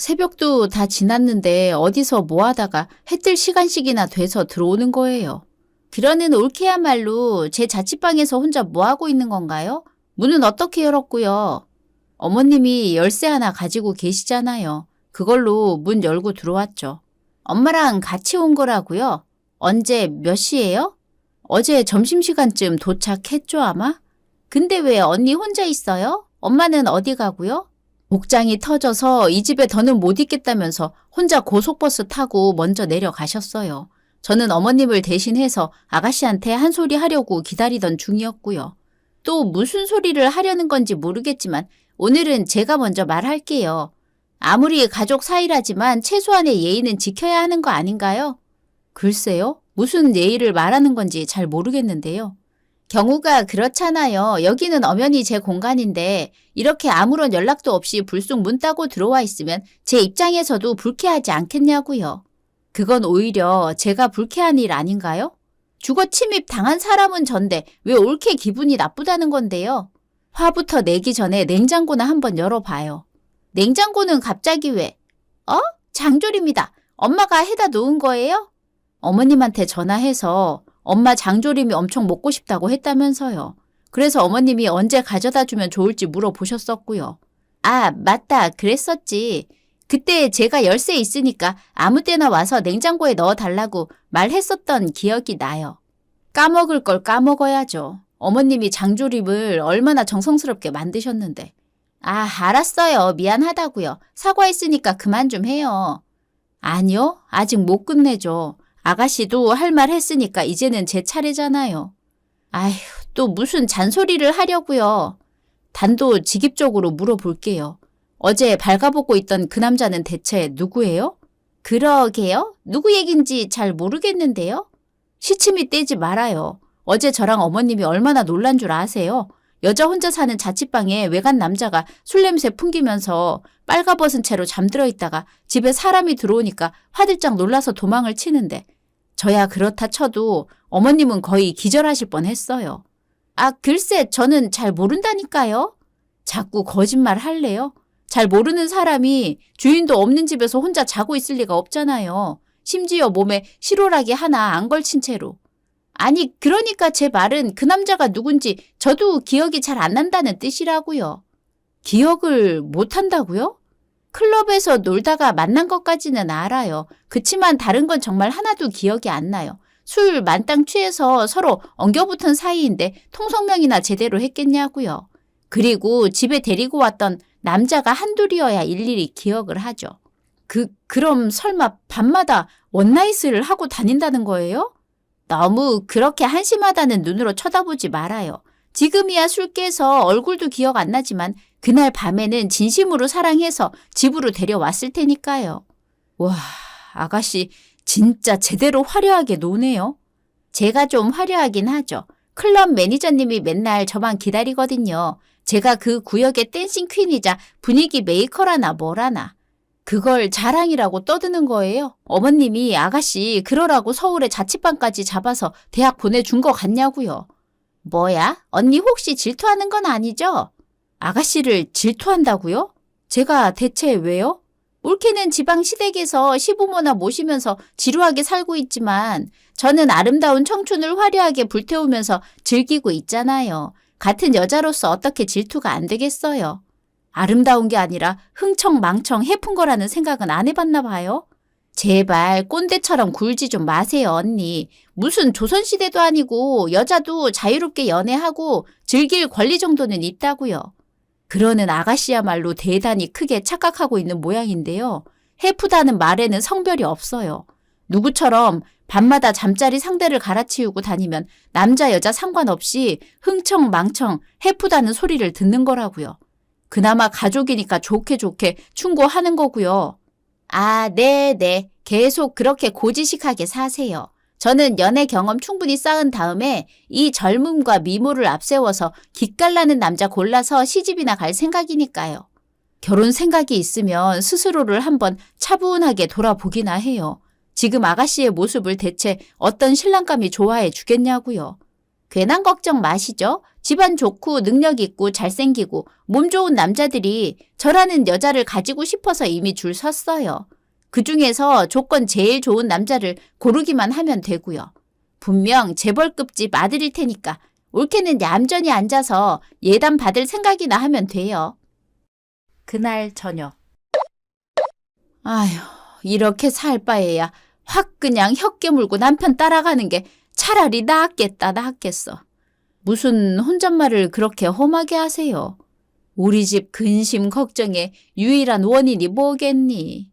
새벽도 다 지났는데 어디서 뭐 하다가 해 뜰 시간씩이나 돼서 들어오는 거예요. 그러는 올케야말로 제 자취방에서 혼자 뭐 하고 있는 건가요? 문은 어떻게 열었고요? 어머님이 열쇠 하나 가지고 계시잖아요. 그걸로 문 열고 들어왔죠. 엄마랑 같이 온 거라고요? 언제 몇 시예요? 어제 점심시간쯤 도착했죠 아마? 근데 왜 언니 혼자 있어요? 엄마는 어디 가고요? 복장이 터져서 이 집에 더는 못 있겠다면서 혼자 고속버스 타고 먼저 내려가셨어요. 저는 어머님을 대신해서 아가씨한테 한 소리 하려고 기다리던 중이었고요. 또 무슨 소리를 하려는 건지 모르겠지만 오늘은 제가 먼저 말할게요. 아무리 가족 사이라지만 최소한의 예의는 지켜야 하는 거 아닌가요? 글쎄요. 무슨 예의를 말하는 건지 잘 모르겠는데요. 경우가 그렇잖아요. 여기는 엄연히 제 공간인데 이렇게 아무런 연락도 없이 불쑥 문 따고 들어와 있으면 제 입장에서도 불쾌하지 않겠냐고요. 그건 오히려 제가 불쾌한 일 아닌가요? 주거 침입 당한 사람은 전데 왜 옳게 기분이 나쁘다는 건데요. 화부터 내기 전에 냉장고나 한번 열어봐요. 냉장고는 갑자기 왜? 장조림이다. 엄마가 해다 놓은 거예요? 어머님한테 전화해서 엄마 장조림이 엄청 먹고 싶다고 했다면서요. 그래서 어머님이 언제 가져다 주면 좋을지 물어보셨었고요. 아, 맞다. 그랬었지. 그때 제가 열쇠 있으니까 아무 때나 와서 냉장고에 넣어달라고 말했었던 기억이 나요. 까먹을 걸 까먹어야죠. 어머님이 장조림을 얼마나 정성스럽게 만드셨는데. 아, 알았어요. 미안하다고요. 사과했으니까 그만 좀 해요. 아니요. 아직 못 끝내죠. 아가씨도 할 말 했으니까 이제는 제 차례잖아요. 아휴, 또 무슨 잔소리를 하려고요. 단도직입적으로 물어볼게요. 어제 발가벗고 있던 그 남자는 대체 누구예요? 그러게요? 누구 얘긴지 잘 모르겠는데요. 시침이 떼지 말아요. 어제 저랑 어머님이 얼마나 놀란 줄 아세요? 여자 혼자 사는 자취방에 외간 남자가 술 냄새 풍기면서 빨가벗은 채로 잠들어 있다가 집에 사람이 들어오니까 화들짝 놀라서 도망을 치는데 저야 그렇다 쳐도 어머님은 거의 기절하실 뻔했어요. 아, 글쎄 저는 잘 모른다니까요. 자꾸 거짓말 할래요? 잘 모르는 사람이 주인도 없는 집에서 혼자 자고 있을 리가 없잖아요. 심지어 몸에 실오라기 하나 안 걸친 채로. 아니, 그러니까 제 말은 그 남자가 누군지 저도 기억이 잘 안 난다는 뜻이라고요. 기억을 못 한다고요? 클럽에서 놀다가 만난 것까지는 알아요. 그치만 다른 건 정말 하나도 기억이 안 나요. 술 만땅 취해서 서로 엉겨붙은 사이인데 통성명이나 제대로 했겠냐고요. 그리고 집에 데리고 왔던 남자가 한둘이어야 일일이 기억을 하죠. 그럼 설마 밤마다 원나잇을 하고 다닌다는 거예요? 너무 그렇게 한심하다는 눈으로 쳐다보지 말아요. 지금이야 술 깨서 얼굴도 기억 안 나지만 그날 밤에는 진심으로 사랑해서 집으로 데려왔을 테니까요. 와, 아가씨 진짜 제대로 화려하게 노네요. 제가 좀 화려하긴 하죠. 클럽 매니저님이 맨날 저만 기다리거든요. 제가 그 구역의 댄싱 퀸이자 분위기 메이커라나 뭐라나. 그걸 자랑이라고 떠드는 거예요? 어머님이 아가씨 그러라고 서울에 자취방까지 잡아서 대학 보내준 거 같냐고요. 뭐야? 언니 혹시 질투하는 건 아니죠? 아가씨를 질투한다고요? 제가 대체 왜요? 올케는 지방 시댁에서 시부모나 모시면서 지루하게 살고 있지만 저는 아름다운 청춘을 화려하게 불태우면서 즐기고 있잖아요. 같은 여자로서 어떻게 질투가 안 되겠어요? 아름다운 게 아니라 흥청망청 해픈 거라는 생각은 안 해봤나 봐요. 제발 꼰대처럼 굴지 좀 마세요, 언니. 무슨 조선시대도 아니고 여자도 자유롭게 연애하고 즐길 권리 정도는 있다고요. 그러는 아가씨야말로 대단히 크게 착각하고 있는 모양인데요. 해프다는 말에는 성별이 없어요. 누구처럼 밤마다 잠자리 상대를 갈아치우고 다니면 남자 여자 상관없이 흥청망청 해프다는 소리를 듣는 거라고요. 그나마 가족이니까 좋게 충고하는 거고요. 아, 네. 계속 그렇게 고지식하게 사세요. 저는 연애 경험 충분히 쌓은 다음에 이 젊음과 미모를 앞세워서 기깔나는 남자 골라서 시집이나 갈 생각이니까요. 결혼 생각이 있으면 스스로를 한번 차분하게 돌아보기나 해요. 지금 아가씨의 모습을 대체 어떤 신랑감이 좋아해 주겠냐고요. 괜한 걱정 마시죠. 집안 좋고 능력 있고 잘생기고 몸 좋은 남자들이 저라는 여자를 가지고 싶어서 이미 줄 섰어요. 그중에서 조건 제일 좋은 남자를 고르기만 하면 되고요. 분명 재벌급집 아들일 테니까 올케는 얌전히 앉아서 예단 받을 생각이나 하면 돼요. 그날 저녁. 아휴, 이렇게 살 바에야 확 그냥 혀 깨물고 남편 따라가는 게 차라리 낫겠어. 무슨 혼잣말을 그렇게 험하게 하세요. 우리 집 근심 걱정의 유일한 원인이 뭐겠니?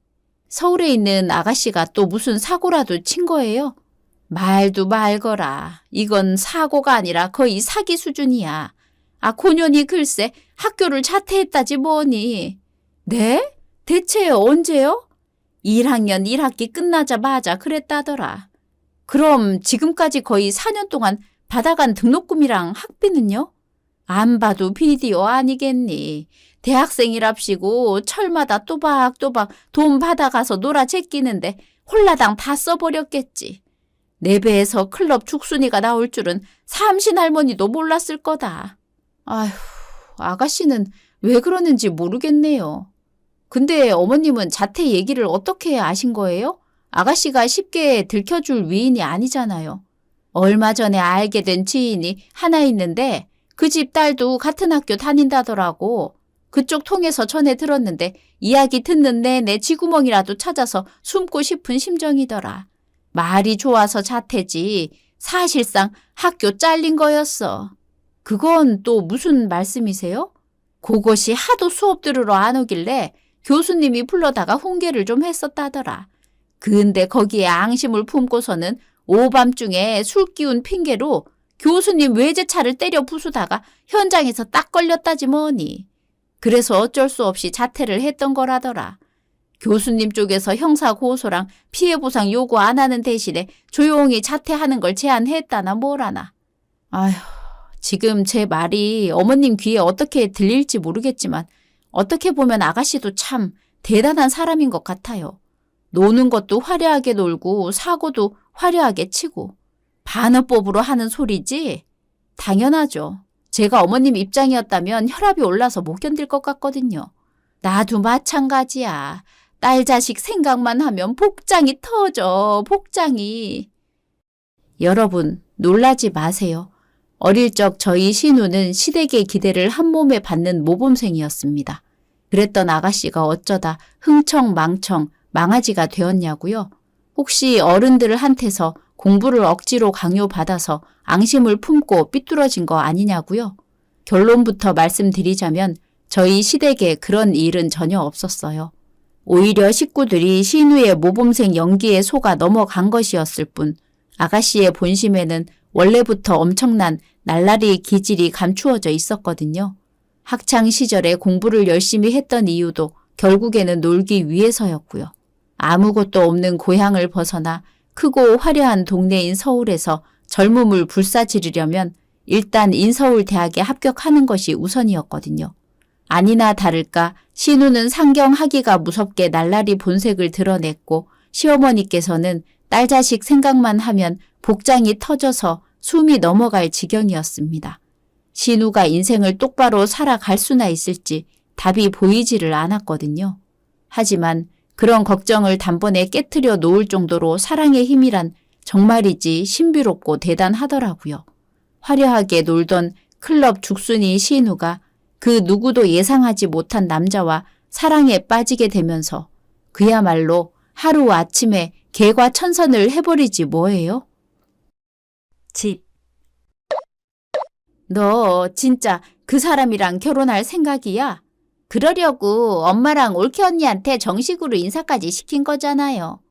서울에 있는 아가씨가 또 무슨 사고라도 친 거예요? 말도 말거라. 이건 사고가 아니라 거의 사기 수준이야. 고년이 글쎄 학교를 자퇴했다지 뭐니. 네? 대체 언제요? 1학년 1학기 끝나자마자 그랬다더라. 그럼 지금까지 거의 4년 동안 받아간 등록금이랑 학비는요? 안 봐도 비디오 아니겠니. 대학생이랍시고 철마다 또박또박 돈 받아가서 놀아 제끼는데 홀라당 다 써버렸겠지. 내 배에서 클럽 죽순이가 나올 줄은 삼신 할머니도 몰랐을 거다. 아휴, 아가씨는 왜 그러는지 모르겠네요. 근데 어머님은 자퇴 얘기를 어떻게 아신 거예요? 아가씨가 쉽게 들켜줄 위인이 아니잖아요. 얼마 전에 알게 된 지인이 하나 있는데 그 집 딸도 같은 학교 다닌다더라고. 그쪽 통해서 전해 들었는데 이야기 듣는 내내 쥐구멍이라도 찾아서 숨고 싶은 심정이더라. 말이 좋아서 자퇴지 사실상 학교 잘린 거였어. 그건 또 무슨 말씀이세요? 그것이 하도 수업 들으러 안 오길래 교수님이 불러다가 훈계를 좀 했었다더라. 근데 거기에 앙심을 품고서는 오밤중에 술 기운 핑계로 교수님 외제차를 때려 부수다가 현장에서 딱 걸렸다지 뭐니. 그래서 어쩔 수 없이 자퇴를 했던 거라더라. 교수님 쪽에서 형사 고소랑 피해 보상 요구 안 하는 대신에 조용히 자퇴하는 걸 제안했다나 뭐라나. 아휴, 지금 제 말이 어머님 귀에 어떻게 들릴지 모르겠지만 어떻게 보면 아가씨도 참 대단한 사람인 것 같아요. 노는 것도 화려하게 놀고 사고도 화려하게 치고 반어법으로 하는 소리지? 당연하죠. 제가 어머님 입장이었다면 혈압이 올라서 못 견딜 것 같거든요. 나도 마찬가지야. 딸 자식 생각만 하면 복장이 터져, 복장이. 여러분, 놀라지 마세요. 어릴 적 저희 신우는 시댁의 기대를 한 몸에 받는 모범생이었습니다. 그랬던 아가씨가 어쩌다 흥청망청 망아지가 되었냐고요? 혹시 어른들한테서 공부를 억지로 강요받아서 앙심을 품고 삐뚤어진 거 아니냐고요? 결론부터 말씀드리자면 저희 시댁에 그런 일은 전혀 없었어요. 오히려 식구들이 신우의 모범생 연기에 속아 넘어간 것이었을 뿐 아가씨의 본심에는 원래부터 엄청난 날라리 기질이 감추어져 있었거든요. 학창 시절에 공부를 열심히 했던 이유도 결국에는 놀기 위해서였고요. 아무것도 없는 고향을 벗어나 크고 화려한 동네인 서울에서 젊음을 불사지르려면 일단 인서울대학에 합격하는 것이 우선이었거든요. 아니나 다를까 신우는 상경하기가 무섭게 날라리 본색을 드러냈고 시어머니께서는 딸 자식 생각만 하면 복장이 터져서 숨이 넘어갈 지경이었습니다. 신우가 인생을 똑바로 살아갈 수나 있을지 답이 보이지를 않았거든요. 하지만 그런 걱정을 단번에 깨트려 놓을 정도로 사랑의 힘이란 정말이지 신비롭고 대단하더라고요. 화려하게 놀던 클럽 죽순이 신우가 그 누구도 예상하지 못한 남자와 사랑에 빠지게 되면서 그야말로 하루아침에 개과천선을 해버리지 뭐예요? 집. 너 진짜 그 사람이랑 결혼할 생각이야? 그러려고 엄마랑 올케 언니한테 정식으로 인사까지 시킨 거잖아요.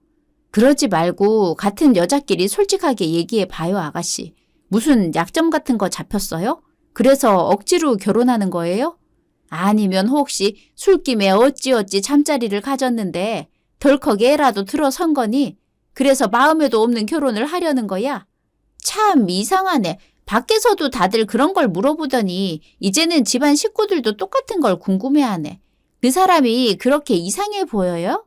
그러지 말고 같은 여자끼리 솔직하게 얘기해 봐요, 아가씨. 무슨 약점 같은 거 잡혔어요? 그래서 억지로 결혼하는 거예요? 아니면 혹시 술김에 어찌어찌 잠자리를 가졌는데 덜컥 애라도 들어선 거니? 그래서 마음에도 없는 결혼을 하려는 거야? 참 이상하네. 밖에서도 다들 그런 걸 물어보더니 이제는 집안 식구들도 똑같은 걸 궁금해하네. 그 사람이 그렇게 이상해 보여요?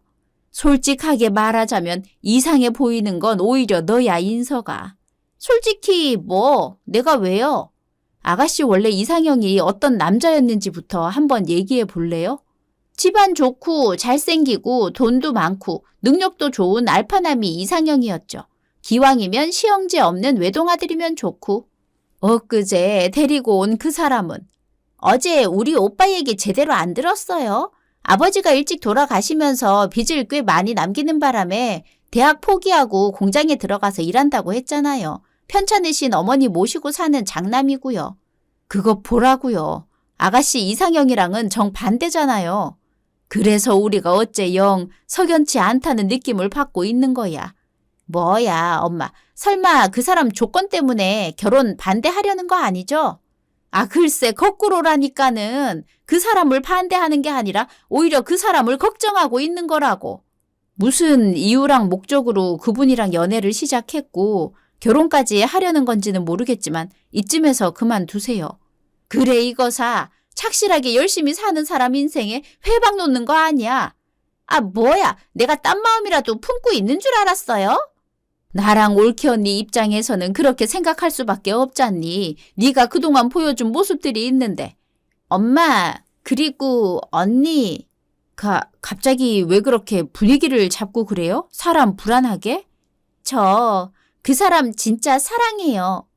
솔직하게 말하자면 이상해 보이는 건 오히려 너야, 인서가. 솔직히 뭐 내가 왜요? 아가씨 원래 이상형이 어떤 남자였는지부터 한번 얘기해 볼래요? 집안 좋고 잘생기고 돈도 많고 능력도 좋은 알파남이 이상형이었죠. 기왕이면 시형제 없는 외동아들이면 좋고. 엊그제 데리고 온 그 사람은 어제 우리 오빠 얘기 제대로 안 들었어요. 아버지가 일찍 돌아가시면서 빚을 꽤 많이 남기는 바람에 대학 포기하고 공장에 들어가서 일한다고 했잖아요. 편찮으신 어머니 모시고 사는 장남이고요. 그거 보라고요. 아가씨 이상형이랑은 정반대잖아요. 그래서 우리가 어째 영 석연치 않다는 느낌을 받고 있는 거야. 뭐야, 엄마. 설마 그 사람 조건 때문에 결혼 반대하려는 거 아니죠? 아, 글쎄, 거꾸로라니까는 그 사람을 반대하는 게 아니라 오히려 그 사람을 걱정하고 있는 거라고. 무슨 이유랑 목적으로 그분이랑 연애를 시작했고 결혼까지 하려는 건지는 모르겠지만 이쯤에서 그만두세요. 그래, 이거사. 착실하게 열심히 사는 사람 인생에 회방 놓는 거 아니야. 아, 뭐야. 내가 딴 마음이라도 품고 있는 줄 알았어요? 나랑 올케 언니 입장에서는 그렇게 생각할 수밖에 없잖니. 네가 그동안 보여준 모습들이 있는데. 엄마, 그리고 언니. 갑자기 왜 그렇게 분위기를 잡고 그래요? 사람 불안하게? 그 사람 진짜 사랑해요.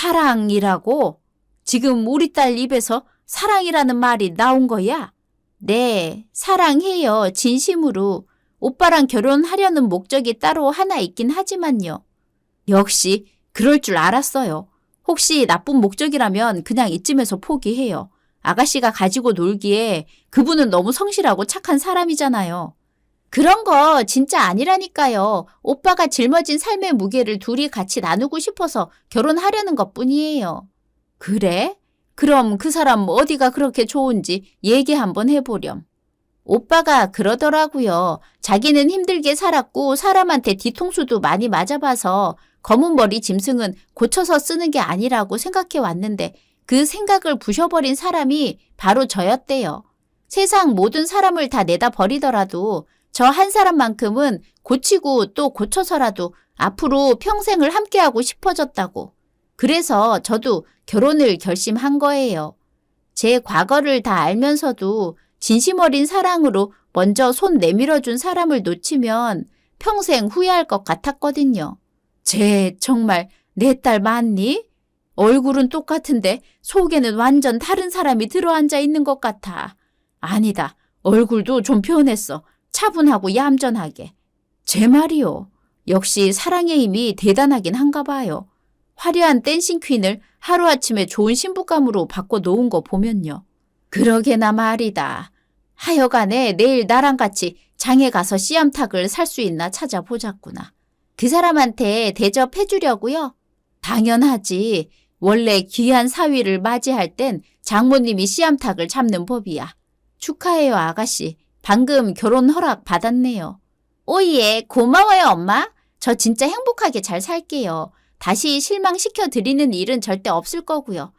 사랑이라고? 지금 우리 딸 입에서 사랑이라는 말이 나온 거야? 네, 사랑해요. 진심으로. 오빠랑 결혼하려는 목적이 따로 하나 있긴 하지만요. 역시 그럴 줄 알았어요. 혹시 나쁜 목적이라면 그냥 이쯤에서 포기해요. 아가씨가 가지고 놀기에 그분은 너무 성실하고 착한 사람이잖아요. 그런 거 진짜 아니라니까요. 오빠가 짊어진 삶의 무게를 둘이 같이 나누고 싶어서 결혼하려는 것뿐이에요. 그래? 그럼 그 사람 어디가 그렇게 좋은지 얘기 한번 해보렴. 오빠가 그러더라고요. 자기는 힘들게 살았고 사람한테 뒤통수도 많이 맞아봐서 검은 머리 짐승은 고쳐서 쓰는 게 아니라고 생각해 왔는데 그 생각을 부셔버린 사람이 바로 저였대요. 세상 모든 사람을 다 내다 버리더라도 저 한 사람만큼은 고치고 또 고쳐서라도 앞으로 평생을 함께하고 싶어졌다고. 그래서 저도 결혼을 결심한 거예요. 제 과거를 다 알면서도 진심 어린 사랑으로 먼저 손 내밀어준 사람을 놓치면 평생 후회할 것 같았거든요. 쟤 정말 내 딸 맞니? 얼굴은 똑같은데 속에는 완전 다른 사람이 들어앉아 있는 것 같아. 아니다. 얼굴도 좀 변했어. 차분하고 얌전하게. 제 말이요. 역시 사랑의 힘이 대단하긴 한가 봐요. 화려한 댄싱 퀸을 하루아침에 좋은 신부감으로 바꿔놓은 거 보면요. 그러게나 말이다. 하여간에 내일 나랑 같이 장에 가서 씨암탉을 살 수 있나 찾아보자꾸나. 그 사람한테 대접해주려고요? 당연하지. 원래 귀한 사위를 맞이할 땐 장모님이 씨암탉을 잡는 법이야. 축하해요, 아가씨. 방금 결혼 허락 받았네요. 오예, 고마워요, 엄마. 저 진짜 행복하게 잘 살게요. 다시 실망시켜드리는 일은 절대 없을 거고요.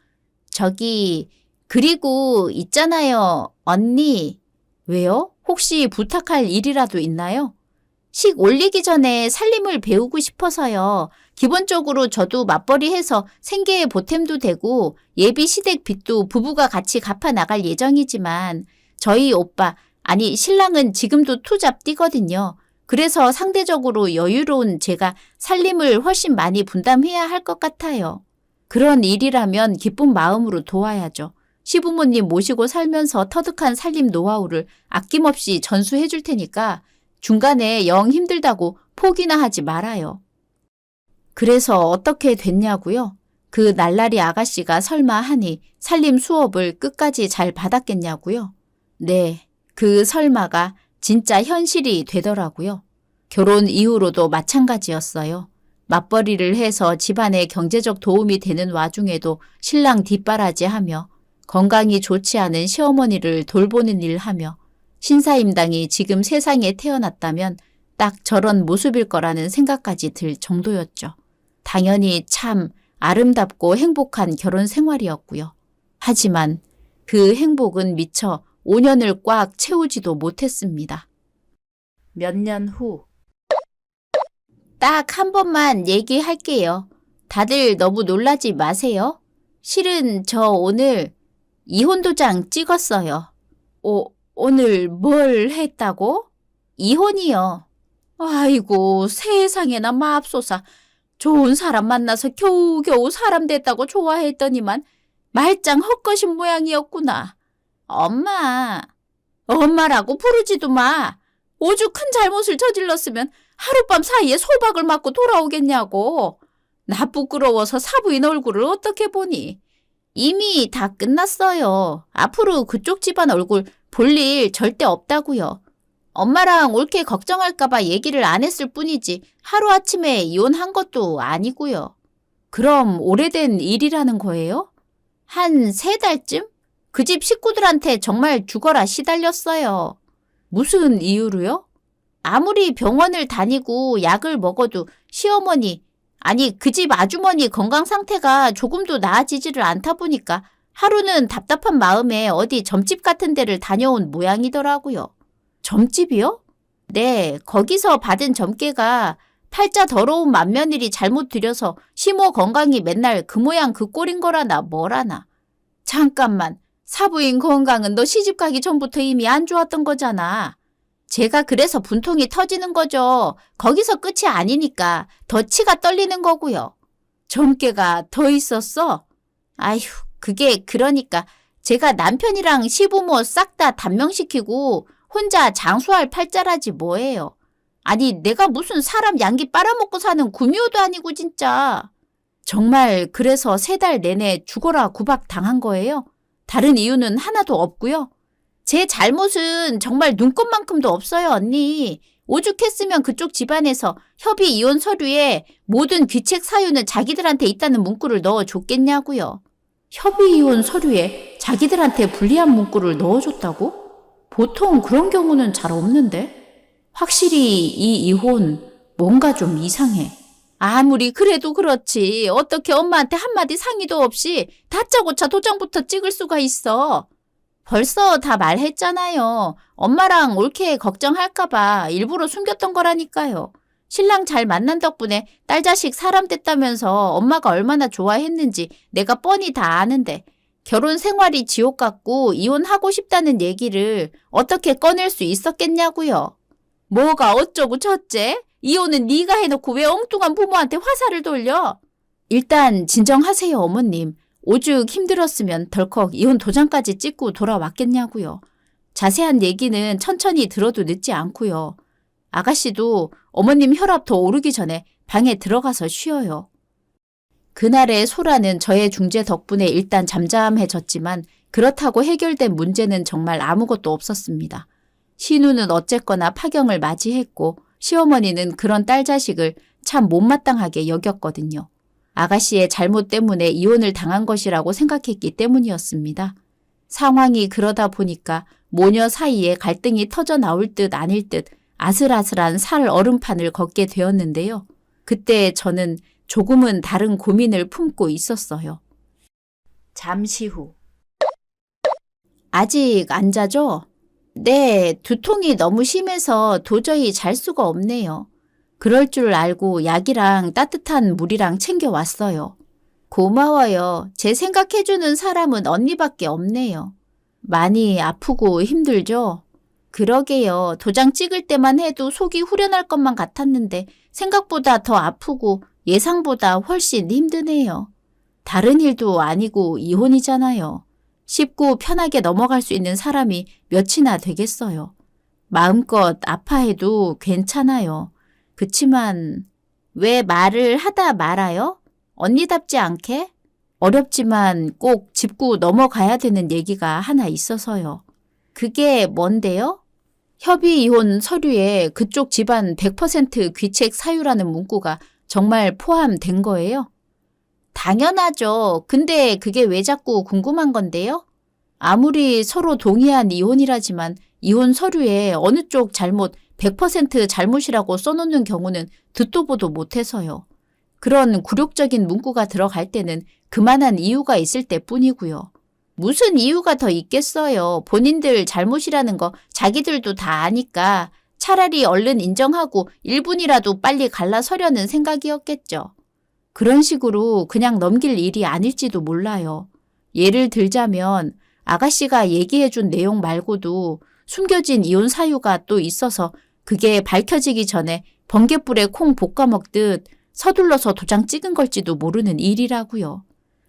그리고 있잖아요, 언니. 왜요? 혹시 부탁할 일이라도 있나요? 식 올리기 전에 살림을 배우고 싶어서요. 기본적으로 저도 맞벌이 해서 생계에 보탬도 되고 예비 시댁 빚도 부부가 같이 갚아 나갈 예정이지만 저희 오빠, 아니 신랑은 지금도 투잡 뛰거든요. 그래서 상대적으로 여유로운 제가 살림을 훨씬 많이 분담해야 할 것 같아요. 그런 일이라면 기쁜 마음으로 도와야죠. 시부모님 모시고 살면서 터득한 살림 노하우를 아낌없이 전수해 줄 테니까 중간에 영 힘들다고 포기나 하지 말아요. 그래서 어떻게 됐냐고요? 그 날라리 아가씨가 설마 하니 살림 수업을 끝까지 잘 받았겠냐고요? 네, 그 설마가 진짜 현실이 되더라고요. 결혼 이후로도 마찬가지였어요. 맞벌이를 해서 집안에 경제적 도움이 되는 와중에도 신랑 뒷바라지하며 건강이 좋지 않은 시어머니를 돌보는 일 하며 신사임당이 지금 세상에 태어났다면 딱 저런 모습일 거라는 생각까지 들 정도였죠. 당연히 참 아름답고 행복한 결혼 생활이었고요. 하지만 그 행복은 미처 5년을 꽉 채우지도 못했습니다. 몇 년 후. 딱 한 번만 얘기할게요. 다들 너무 놀라지 마세요. 실은 저 오늘 이혼도장 찍었어요. 오늘 뭘 했다고? 이혼이요. 아이고, 세상에나 맙소사. 좋은 사람 만나서 겨우겨우 사람 됐다고 좋아했더니만 말짱 헛것인 모양이었구나. 엄마라고 부르지도 마. 오죽 큰 잘못을 저질렀으면 하룻밤 사이에 소박을 맞고 돌아오겠냐고. 나 부끄러워서 사부인 얼굴을 어떻게 보니. 이미 다 끝났어요. 앞으로 그쪽 집안 얼굴 볼 일 절대 없다고요. 엄마랑 옳게 걱정할까봐 얘기를 안 했을 뿐이지 하루아침에 이혼한 것도 아니고요. 그럼 오래된 일이라는 거예요? 한 3달쯤? 그 집 식구들한테 정말 죽어라 시달렸어요. 무슨 이유로요? 아무리 병원을 다니고 약을 먹어도 시어머니, 아니 그 집 아주머니 건강 상태가 조금도 나아지지를 않다 보니까 하루는 답답한 마음에 어디 점집 같은 데를 다녀온 모양이더라고요. 점집이요? 네, 거기서 받은 점괘가 팔자 더러운 맏며느리 잘못 들여서 시모 건강이 맨날 그 모양 그 꼴인 거라나 뭐라나. 잠깐만, 사부인 건강은 너 시집 가기 전부터 이미 안 좋았던 거잖아. 제가 그래서 분통이 터지는 거죠. 거기서 끝이 아니니까 더 치가 떨리는 거고요. 점괘가 더 있었어? 아휴, 그게 그러니까 제가 남편이랑 시부모 싹 다 단명시키고 혼자 장수할 팔자라지 뭐예요. 아니 내가 무슨 사람 양기 빨아먹고 사는 구미호도 아니고 진짜. 정말 그래서 3달 내내 죽어라 구박 당한 거예요? 다른 이유는 하나도 없고요. 제 잘못은 정말 눈꼽만큼도 없어요, 언니. 오죽했으면 그쪽 집안에서 협의 이혼 서류에 모든 귀책 사유는 자기들한테 있다는 문구를 넣어줬겠냐고요. 협의 이혼 서류에 자기들한테 불리한 문구를 넣어줬다고? 보통 그런 경우는 잘 없는데? 확실히 이 이혼 뭔가 좀 이상해. 아무리 그래도 그렇지. 어떻게 엄마한테 한마디 상의도 없이 다짜고짜 도장부터 찍을 수가 있어. 벌써 다 말했잖아요. 엄마랑 옳게 걱정할까봐 일부러 숨겼던 거라니까요. 신랑 잘 만난 덕분에 딸 자식 사람 됐다면서 엄마가 얼마나 좋아했는지 내가 뻔히 다 아는데 결혼 생활이 지옥 같고 이혼하고 싶다는 얘기를 어떻게 꺼낼 수 있었겠냐고요. 뭐가 어쩌고 저째? 이혼은 네가 해놓고 왜 엉뚱한 부모한테 화살을 돌려? 일단 진정하세요, 어머님. 오죽 힘들었으면 덜컥 이혼 도장까지 찍고 돌아왔겠냐고요. 자세한 얘기는 천천히 들어도 늦지 않고요. 아가씨도 어머님 혈압 더 오르기 전에 방에 들어가서 쉬어요. 그날의 소라는 저의 중재 덕분에 일단 잠잠해졌지만 그렇다고 해결된 문제는 정말 아무것도 없었습니다. 신우는 어쨌거나 파경을 맞이했고 시어머니는 그런 딸 자식을 참 못마땅하게 여겼거든요. 아가씨의 잘못 때문에 이혼을 당한 것이라고 생각했기 때문이었습니다. 상황이 그러다 보니까 모녀 사이에 갈등이 터져 나올 듯 아닐 듯 아슬아슬한 살 얼음판을 걷게 되었는데요. 그때 저는 조금은 다른 고민을 품고 있었어요. 잠시 후. 아직 안 자죠? 네, 두통이 너무 심해서 도저히 잘 수가 없네요. 그럴 줄 알고 약이랑 따뜻한 물이랑 챙겨왔어요. 고마워요. 제 생각해주는 사람은 언니밖에 없네요. 많이 아프고 힘들죠? 그러게요. 도장 찍을 때만 해도 속이 후련할 것만 같았는데 생각보다 더 아프고 예상보다 훨씬 힘드네요. 다른 일도 아니고 이혼이잖아요. 쉽고 편하게 넘어갈 수 있는 사람이 몇이나 되겠어요. 마음껏 아파해도 괜찮아요. 그치만 왜 말을 하다 말아요? 언니답지 않게? 어렵지만 꼭 짚고 넘어가야 되는 얘기가 하나 있어서요. 그게 뭔데요? 협의 이혼 서류에 그쪽 집안 100% 귀책 사유라는 문구가 정말 포함된 거예요? 당연하죠. 근데 그게 왜 자꾸 궁금한 건데요? 아무리 서로 동의한 이혼이라지만 이혼 서류에 어느 쪽 잘못 100% 잘못이라고 써놓는 경우는 듣도 보도 못해서요. 그런 굴욕적인 문구가 들어갈 때는 그만한 이유가 있을 때뿐이고요. 무슨 이유가 더 있겠어요. 본인들 잘못이라는 거 자기들도 다 아니까 차라리 얼른 인정하고 1분이라도 빨리 갈라서려는 생각이었겠죠. 그런 식으로 그냥 넘길 일이 아닐지도 몰라요. 예를 들자면 아가씨가 얘기해준 내용 말고도 숨겨진 이혼 사유가 또 있어서 그게 밝혀지기 전에 번갯불에 콩 볶아 먹듯 서둘러서 도장 찍은 걸지도 모르는 일이라고요.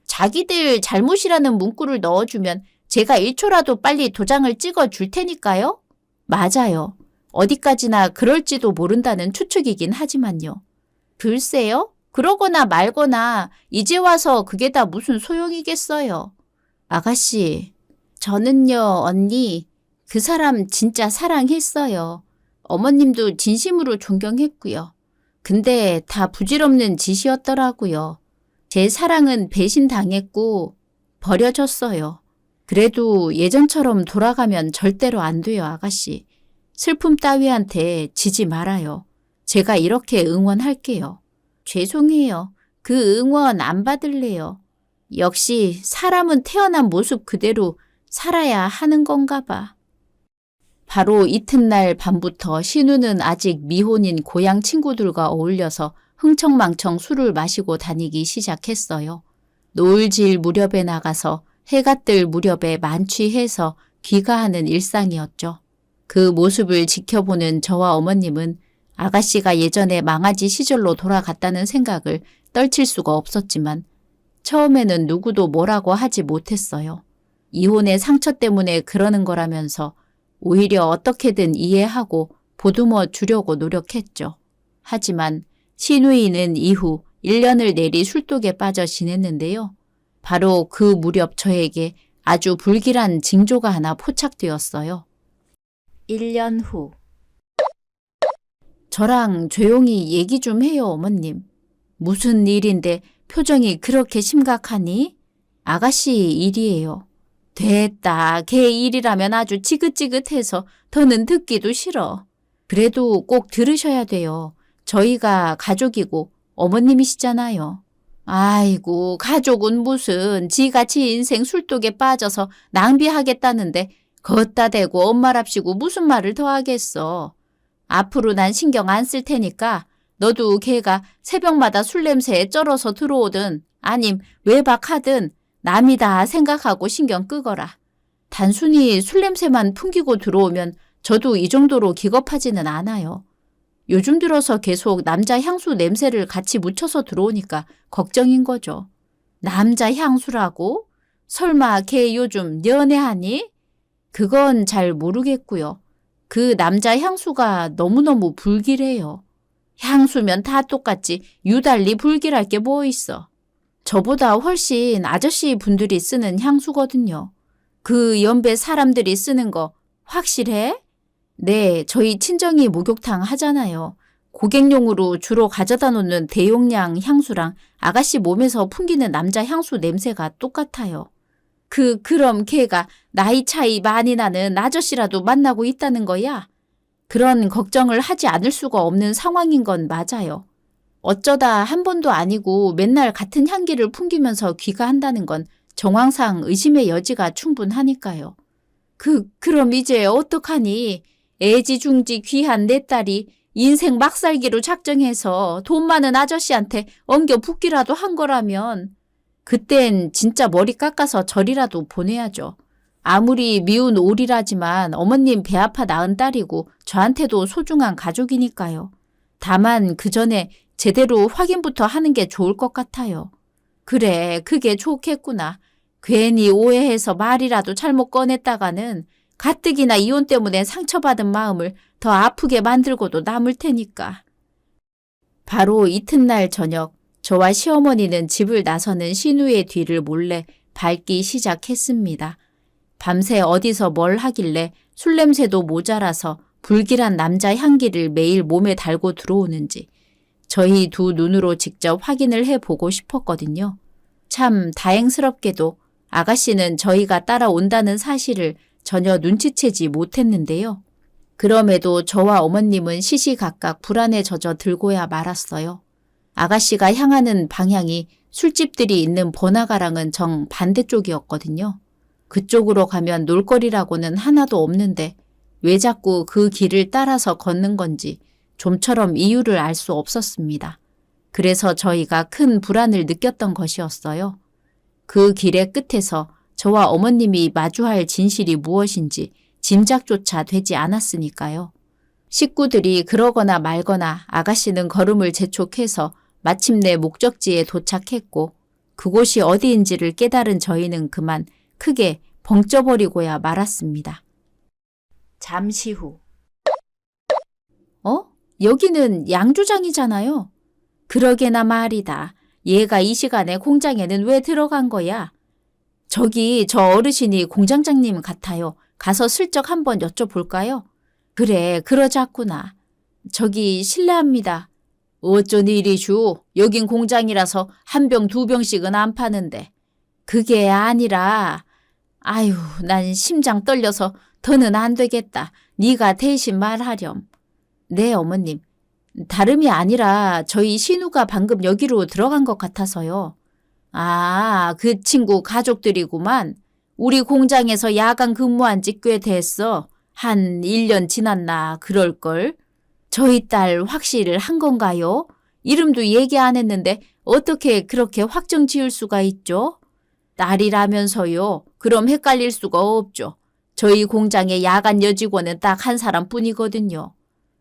자기들 잘못이라는 문구를 넣어주면 제가 1초라도 빨리 도장을 찍어 줄 테니까요? 맞아요. 어디까지나 그럴지도 모른다는 추측이긴 하지만요. 글쎄요? 그러거나 말거나 이제 와서 그게 다 무슨 소용이겠어요. 아가씨, 저는요, 언니, 그 사람 진짜 사랑했어요. 어머님도 진심으로 존경했고요. 근데 다 부질없는 짓이었더라고요. 제 사랑은 배신당했고 버려졌어요. 그래도 예전처럼 돌아가면 절대로 안 돼요, 아가씨. 슬픔 따위한테 지지 말아요. 제가 이렇게 응원할게요. 죄송해요. 그 응원 안 받을래요. 역시 사람은 태어난 모습 그대로 살아야 하는 건가 봐. 바로 이튿날 밤부터 신우는 아직 미혼인 고향 친구들과 어울려서 흥청망청 술을 마시고 다니기 시작했어요. 노을질 무렵에 나가서 해가 뜰 무렵에 만취해서 귀가하는 일상이었죠. 그 모습을 지켜보는 저와 어머님은 아가씨가 예전에 망아지 시절로 돌아갔다는 생각을 떨칠 수가 없었지만 처음에는 누구도 뭐라고 하지 못했어요. 이혼의 상처 때문에 그러는 거라면서 오히려 어떻게든 이해하고 보듬어 주려고 노력했죠. 하지만 신우이는 이후 1년을 내리 술독에 빠져 지냈는데요. 바로 그 무렵 저에게 아주 불길한 징조가 하나 포착되었어요. 1년 후. 저랑 조용히 얘기 좀 해요, 어머님. 무슨 일인데 표정이 그렇게 심각하니? 아가씨 일이에요. 됐다. 걔 일이라면 아주 지긋지긋해서 더는 듣기도 싫어. 그래도 꼭 들으셔야 돼요. 저희가 가족이고 어머님이시잖아요. 아이고, 가족은 무슨 지같이 인생 술독에 빠져서 낭비하겠다는데 걷다 대고 엄마랍시고 무슨 말을 더 하겠어. 앞으로 난 신경 안 쓸 테니까 너도 걔가 새벽마다 술 냄새에 쩔어서 들어오든 아님 외박하든 남이다 생각하고 신경 끄거라. 단순히 술 냄새만 풍기고 들어오면 저도 이 정도로 기겁하지는 않아요. 요즘 들어서 계속 남자 향수 냄새를 같이 묻혀서 들어오니까 걱정인 거죠. 남자 향수라고? 설마 걔 요즘 연애하니? 그건 잘 모르겠고요. 그 남자 향수가 너무너무 불길해요. 향수면 다 똑같지 유달리 불길할 게 뭐 있어. 저보다 훨씬 아저씨 분들이 쓰는 향수거든요. 그 연배 사람들이 쓰는 거 확실해? 네, 저희 친정이 목욕탕 하잖아요. 고객용으로 주로 가져다 놓는 대용량 향수랑 아가씨 몸에서 풍기는 남자 향수 냄새가 똑같아요. 그럼 걔가 나이 차이 많이 나는 아저씨라도 만나고 있다는 거야? 그런 걱정을 하지 않을 수가 없는 상황인 건 맞아요. 어쩌다 한 번도 아니고 맨날 같은 향기를 풍기면서 귀가한다는 건 정황상 의심의 여지가 충분하니까요. 그럼 이제 어떡하니? 애지중지 귀한 내 딸이 인생 막살기로 작정해서 돈 많은 아저씨한테 엉겨 붙기라도 한 거라면 그땐 진짜 머리 깎아서 절이라도 보내야죠. 아무리 미운 오리라지만 어머님 배 아파 낳은 딸이고 저한테도 소중한 가족이니까요. 다만 그 전에 제대로 확인부터 하는 게 좋을 것 같아요. 그래, 그게 좋겠구나. 괜히 오해해서 말이라도 잘못 꺼냈다가는 가뜩이나 이혼 때문에 상처받은 마음을 더 아프게 만들고도 남을 테니까. 바로 이튿날 저녁 저와 시어머니는 집을 나서는 신우의 뒤를 몰래 밟기 시작했습니다. 밤새 어디서 뭘 하길래 술 냄새도 모자라서 불길한 남자 향기를 매일 몸에 달고 들어오는지 저희 두 눈으로 직접 확인을 해보고 싶었거든요. 참 다행스럽게도 아가씨는 저희가 따라온다는 사실을 전혀 눈치채지 못했는데요. 그럼에도 저와 어머님은 시시각각 불안에 젖어 들고야 말았어요. 아가씨가 향하는 방향이 술집들이 있는 번화가랑은 정 반대쪽이었거든요. 그쪽으로 가면 놀거리라고는 하나도 없는데 왜 자꾸 그 길을 따라서 걷는 건지 좀처럼 이유를 알 수 없었습니다. 그래서 저희가 큰 불안을 느꼈던 것이었어요. 그 길의 끝에서 저와 어머님이 마주할 진실이 무엇인지 짐작조차 되지 않았으니까요. 식구들이 그러거나 말거나 아가씨는 걸음을 재촉해서 마침내 목적지에 도착했고 그곳이 어디인지를 깨달은 저희는 그만 크게 벙쪄버리고야 말았습니다. 잠시 후. 여기는 양조장이잖아요. 그러게나 말이다. 얘가 이 시간에 공장에는 왜 들어간 거야? 저기 저 어르신이 공장장님 같아요. 가서 슬쩍 한번 여쭤볼까요? 그래, 그러자꾸나. 저기 실례합니다. 어쩐 일이슈? 여긴 공장이라서 한 병, 두 병씩은 안 파는데. 그게 아니라 아유, 난 심장 떨려서 더는 안 되겠다. 네가 대신 말하렴. 네, 어머님. 다름이 아니라 저희 신우가 방금 여기로 들어간 것 같아서요. 아, 그 친구 가족들이구만. 우리 공장에서 야간 근무한 지 꽤 됐어. 한 1년 지났나 그럴걸. 저희 딸 확실을 한 건가요? 이름도 얘기 안 했는데 어떻게 그렇게 확정 지을 수가 있죠? 딸이라면서요. 그럼 헷갈릴 수가 없죠. 저희 공장의 야간 여직원은 딱 한 사람뿐이거든요.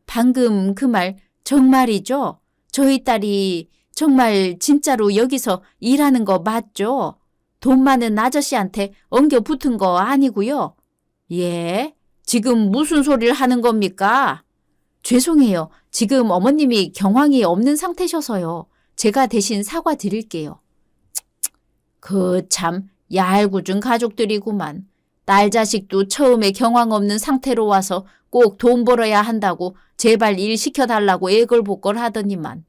방금 그 말 정말이죠? 저희 딸이 정말 진짜로 여기서 일하는 거 맞죠? 돈 많은 아저씨한테 엉겨 붙은 거 아니고요? 예? 지금 무슨 소리를 하는 겁니까? 죄송해요. 지금 어머님이 경황이 없는 상태셔서요. 제가 대신 사과드릴게요. 그 참 얄궂은 가족들이구만. 딸 자식도 처음에 경황 없는 상태로 와서 꼭 돈 벌어야 한다고 제발 일 시켜달라고 애걸복걸 하더니만.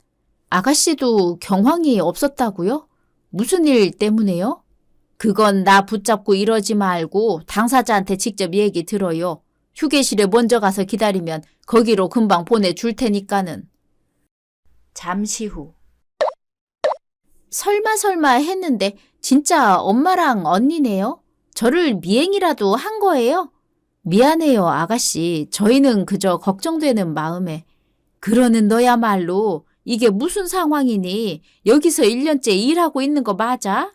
아가씨도 경황이 없었다고요? 무슨 일 때문에요? 그건 나 붙잡고 이러지 말고 당사자한테 직접 얘기 들어요. 휴게실에 먼저 가서 기다리면 거기로 금방 보내줄 테니까는. 잠시 후. 설마 했는데 진짜 엄마랑 언니네요? 저를 미행이라도 한 거예요? 미안해요, 아가씨. 저희는 그저 걱정되는 마음에. 그러는 너야말로 이게 무슨 상황이니? 여기서 1년째 일하고 있는 거 맞아?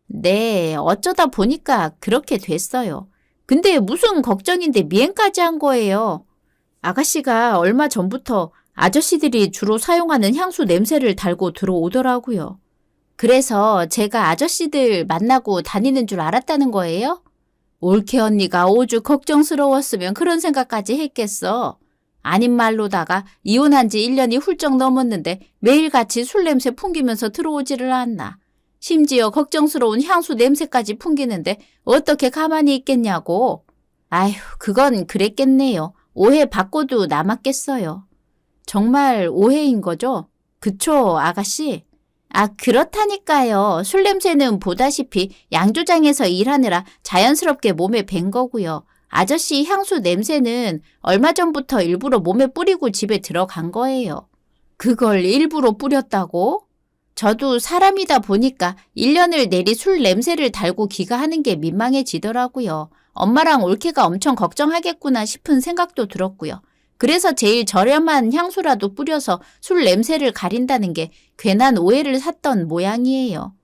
네, 어쩌다 보니까 그렇게 됐어요. 근데 무슨 걱정인데 미행까지 한 거예요? 아가씨가 얼마 전부터 아저씨들이 주로 사용하는 향수 냄새를 달고 들어오더라고요. 그래서 제가 아저씨들 만나고 다니는 줄 알았다는 거예요? 올케 언니가 오죽 걱정스러웠으면 그런 생각까지 했겠어. 아닌 말로다가 이혼한 지 1년이 훌쩍 넘었는데 매일같이 술 냄새 풍기면서 들어오지를 않나. 심지어 걱정스러운 향수 냄새까지 풍기는데 어떻게 가만히 있겠냐고. 아휴, 그건 그랬겠네요. 오해 받고도 남았겠어요. 정말 오해인 거죠? 그쵸, 아가씨? 아, 그렇다니까요. 술 냄새는 보다시피 양조장에서 일하느라 자연스럽게 몸에 밴 거고요. 아저씨 향수 냄새는 얼마 전부터 일부러 몸에 뿌리고 집에 들어간 거예요. 그걸 일부러 뿌렸다고? 저도 사람이다 보니까 1년을 내리 술 냄새를 달고 귀가하는 게 민망해지더라고요. 엄마랑 올케가 엄청 걱정하겠구나 싶은 생각도 들었고요. 그래서 제일 저렴한 향수라도 뿌려서 술 냄새를 가린다는 게 괜한 오해를 샀던 모양이에요.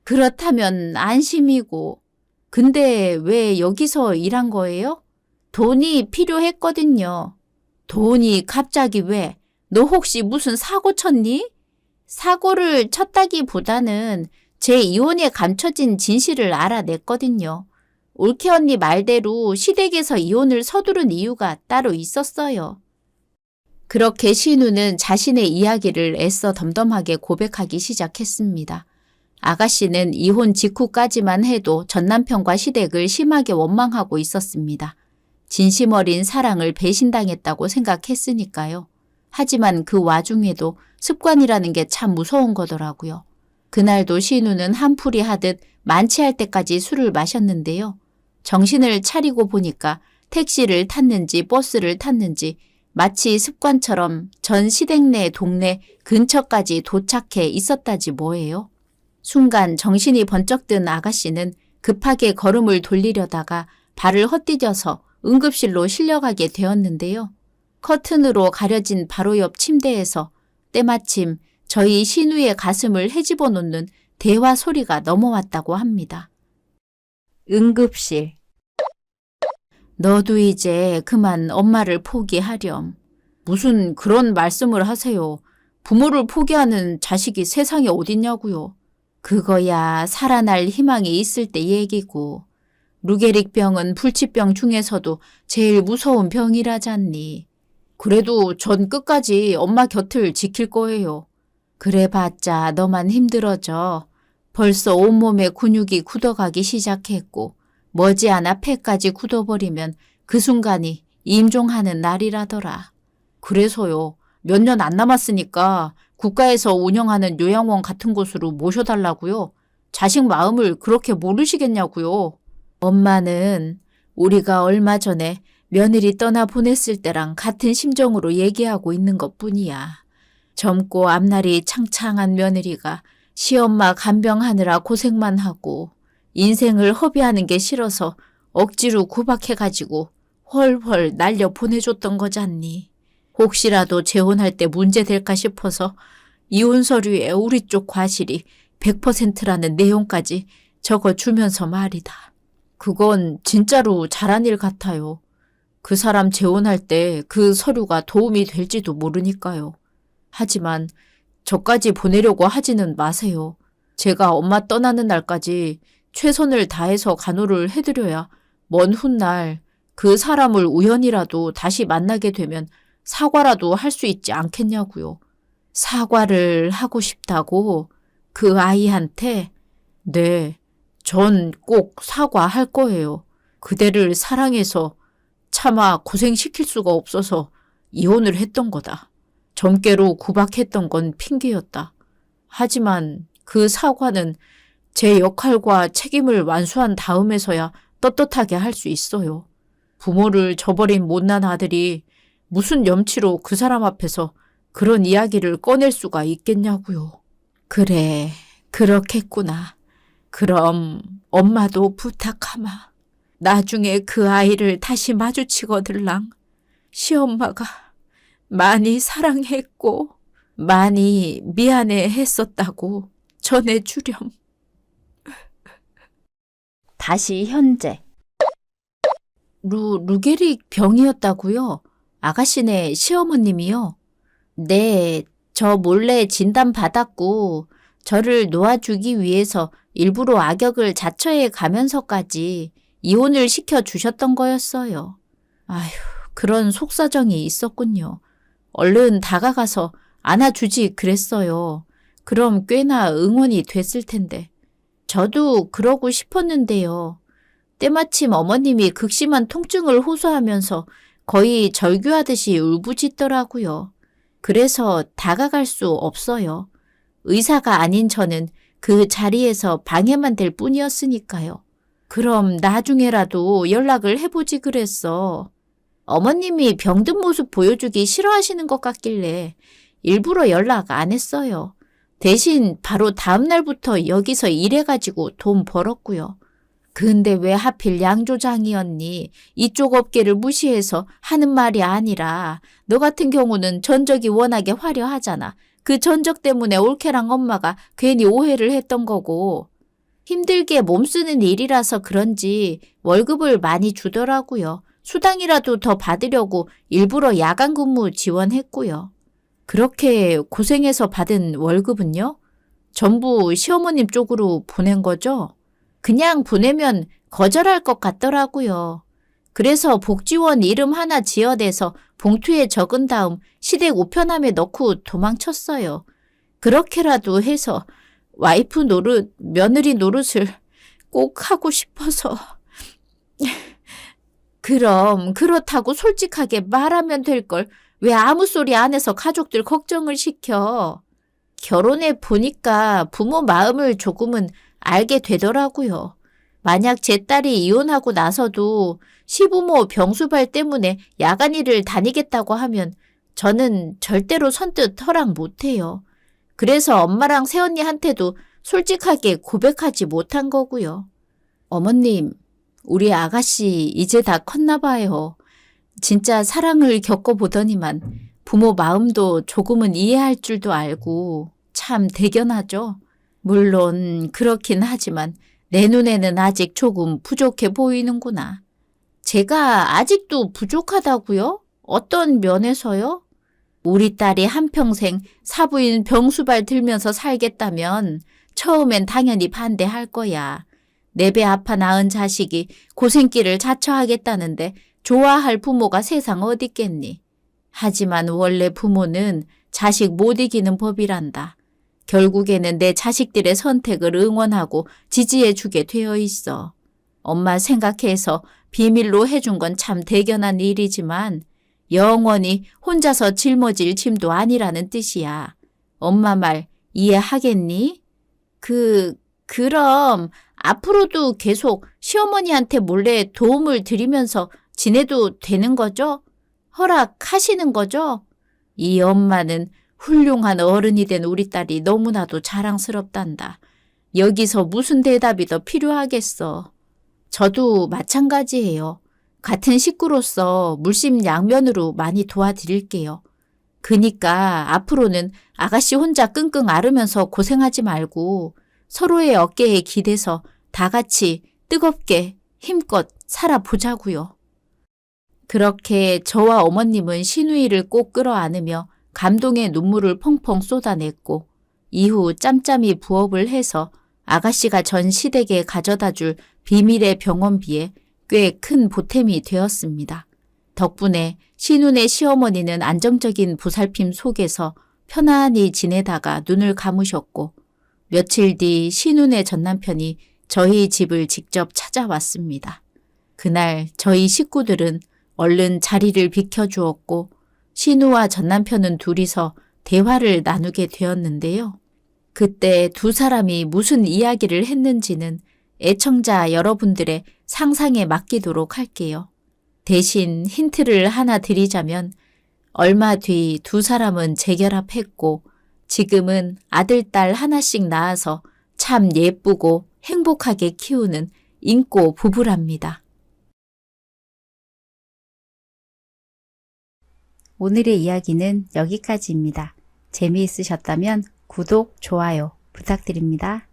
그렇다면 안심이고. 근데 왜 여기서 일한 거예요? 돈이 필요했거든요. 돈이 갑자기 왜? 너 혹시 무슨 사고 쳤니? 사고를 쳤다기보다는 제 이혼에 감춰진 진실을 알아냈거든요. 올케 언니 말대로 시댁에서 이혼을 서두른 이유가 따로 있었어요. 그렇게 신우는 자신의 이야기를 애써 덤덤하게 고백하기 시작했습니다. 아가씨는 이혼 직후까지만 해도 전남편과 시댁을 심하게 원망하고 있었습니다. 진심 어린 사랑을 배신당했다고 생각했으니까요. 하지만 그 와중에도 습관이라는 게 참 무서운 거더라고요. 그날도 신우는 한풀이 하듯 만취할 때까지 술을 마셨는데요. 정신을 차리고 보니까 택시를 탔는지 버스를 탔는지 마치 습관처럼 전 시댁 내 동네 근처까지 도착해 있었다지 뭐예요. 순간 정신이 번쩍 든 아가씨는 급하게 걸음을 돌리려다가 발을 헛디뎌서 응급실로 실려가게 되었는데요. 커튼으로 가려진 바로 옆 침대에서 때마침 저희 신우의 가슴을 헤집어 놓는 대화 소리가 넘어왔다고 합니다. 응급실. 너도 이제 그만 엄마를 포기하렴. 무슨 그런 말씀을 하세요. 부모를 포기하는 자식이 세상에 어딨냐고요. 그거야 살아날 희망이 있을 때 얘기고. 루게릭병은 불치병 중에서도 제일 무서운 병이라잖니. 그래도 전 끝까지 엄마 곁을 지킬 거예요. 그래봤자 너만 힘들어져. 벌써 온몸에 근육이 굳어가기 시작했고 머지않아 폐까지 굳어버리면 그 순간이 임종하는 날이라더라. 그래서요. 몇 년 안 남았으니까 국가에서 운영하는 요양원 같은 곳으로 모셔달라고요. 자식 마음을 그렇게 모르시겠냐고요. 엄마는 우리가 얼마 전에 며느리 떠나보냈을 때랑 같은 심정으로 얘기하고 있는 것뿐이야. 젊고 앞날이 창창한 며느리가 시엄마 간병하느라 고생만 하고 인생을 허비하는 게 싫어서 억지로 구박해가지고 헐헐 날려 보내줬던 거잖니. 혹시라도 재혼할 때 문제될까 싶어서 이혼 서류에 우리 쪽 과실이 100%라는 내용까지 적어주면서 말이다. 그건 진짜로 잘한 일 같아요. 그 사람 재혼할 때 그 서류가 도움이 될지도 모르니까요. 하지만 저까지 보내려고 하지는 마세요. 제가 엄마 떠나는 날까지 최선을 다해서 간호를 해드려야 먼 훗날 그 사람을 우연이라도 다시 만나게 되면 사과라도 할 수 있지 않겠냐고요. 사과를 하고 싶다고? 그 아이한테? 네, 전 꼭 사과할 거예요. 그대를 사랑해서 차마 고생시킬 수가 없어서 이혼을 했던 거다. 점괘로 구박했던 건 핑계였다. 하지만 그 사과는 제 역할과 책임을 완수한 다음에서야 떳떳하게 할 수 있어요. 부모를 저버린 못난 아들이 무슨 염치로 그 사람 앞에서 그런 이야기를 꺼낼 수가 있겠냐고요. 그래, 그렇겠구나. 그럼 엄마도 부탁하마. 나중에 그 아이를 다시 마주치거들랑 시엄마가 많이 사랑했고 많이 미안해 했었다고 전해주렴. 다시 현재. 루게릭 병이었다고요? 아가씨네 시어머님이요? 네, 저 몰래 진단 받았고 저를 놓아주기 위해서 일부러 악역을 자처해 가면서까지 이혼을 시켜주셨던 거였어요. 아휴, 그런 속사정이 있었군요. 얼른 다가가서 안아주지 그랬어요. 그럼 꽤나 응원이 됐을 텐데. 저도 그러고 싶었는데요. 때마침 어머님이 극심한 통증을 호소하면서 거의 절규하듯이 울부짖더라고요. 그래서 다가갈 수 없어요. 의사가 아닌 저는 그 자리에서 방해만 될 뿐이었으니까요. 그럼 나중에라도 연락을 해보지 그랬어. 어머님이 병든 모습 보여주기 싫어하시는 것 같길래 일부러 연락 안 했어요. 대신 바로 다음 날부터 여기서 일해가지고 돈 벌었고요. 근데 왜 하필 양조장이었니? 이쪽 업계를 무시해서 하는 말이 아니라 너 같은 경우는 전적이 워낙에 화려하잖아. 그 전적 때문에 올케랑 엄마가 괜히 오해를 했던 거고. 힘들게 몸쓰는 일이라서 그런지 월급을 많이 주더라고요. 수당이라도 더 받으려고 일부러 야간 근무 지원했고요. 그렇게 고생해서 받은 월급은요? 전부 시어머님 쪽으로 보낸 거죠? 그냥 보내면 거절할 것 같더라고요. 그래서 복지원 이름 하나 지어대서 봉투에 적은 다음 시댁 우편함에 넣고 도망쳤어요. 그렇게라도 해서 와이프 노릇, 며느리 노릇을 꼭 하고 싶어서. 그럼 그렇다고 솔직하게 말하면 될 걸 왜 아무 소리 안 해서 가족들 걱정을 시켜. 결혼해 보니까 부모 마음을 조금은 알게 되더라고요. 만약 제 딸이 이혼하고 나서도 시부모 병수발 때문에 야간 일을 다니겠다고 하면 저는 절대로 선뜻 허락 못해요. 그래서 엄마랑 새언니한테도 솔직하게 고백하지 못한 거고요. 어머님, 우리 아가씨 이제 다 컸나 봐요. 진짜 사랑을 겪어보더니만 부모 마음도 조금은 이해할 줄도 알고 참 대견하죠. 물론 그렇긴 하지만 내 눈에는 아직 조금 부족해 보이는구나. 제가 아직도 부족하다고요? 어떤 면에서요? 우리 딸이 한평생 사부인 병수발 들면서 살겠다면 처음엔 당연히 반대할 거야. 내 배 아파 낳은 자식이 고생길을 자처하겠다는데 좋아할 부모가 세상 어딨겠니? 하지만 원래 부모는 자식 못 이기는 법이란다. 결국에는 내 자식들의 선택을 응원하고 지지해주게 되어 있어. 엄마 생각해서 비밀로 해준 건 참 대견한 일이지만 영원히 혼자서 짊어질 짐도 아니라는 뜻이야. 엄마 말 이해하겠니? 그럼 앞으로도 계속 시어머니한테 몰래 도움을 드리면서 지내도 되는 거죠? 허락하시는 거죠? 이 엄마는 훌륭한 어른이 된 우리 딸이 너무나도 자랑스럽단다. 여기서 무슨 대답이 더 필요하겠어. 저도 마찬가지예요. 같은 식구로서 물심양면으로 많이 도와드릴게요. 그니까 앞으로는 아가씨 혼자 끙끙 앓으면서 고생하지 말고 서로의 어깨에 기대서 다 같이 뜨겁게 힘껏 살아보자고요. 그렇게 저와 어머님은 시누이를 꼭 끌어안으며 감동의 눈물을 펑펑 쏟아냈고 이후 짬짬이 부업을 해서 아가씨가 전 시댁에 가져다줄 비밀의 병원비에 꽤 큰 보탬이 되었습니다. 덕분에 신운의 시어머니는 안정적인 보살핌 속에서 편안히 지내다가 눈을 감으셨고 며칠 뒤 신운의 전남편이 저희 집을 직접 찾아왔습니다. 그날 저희 식구들은 얼른 자리를 비켜주었고 신우와 전남편은 둘이서 대화를 나누게 되었는데요. 그때 두 사람이 무슨 이야기를 했는지는 애청자 여러분들의 상상에 맡기도록 할게요. 대신 힌트를 하나 드리자면 얼마 뒤 두 사람은 재결합했고 지금은 아들, 딸 하나씩 낳아서 참 예쁘고 행복하게 키우는 인꼬 부부랍니다. 오늘의 이야기는 여기까지입니다. 재미있으셨다면 구독, 좋아요 부탁드립니다.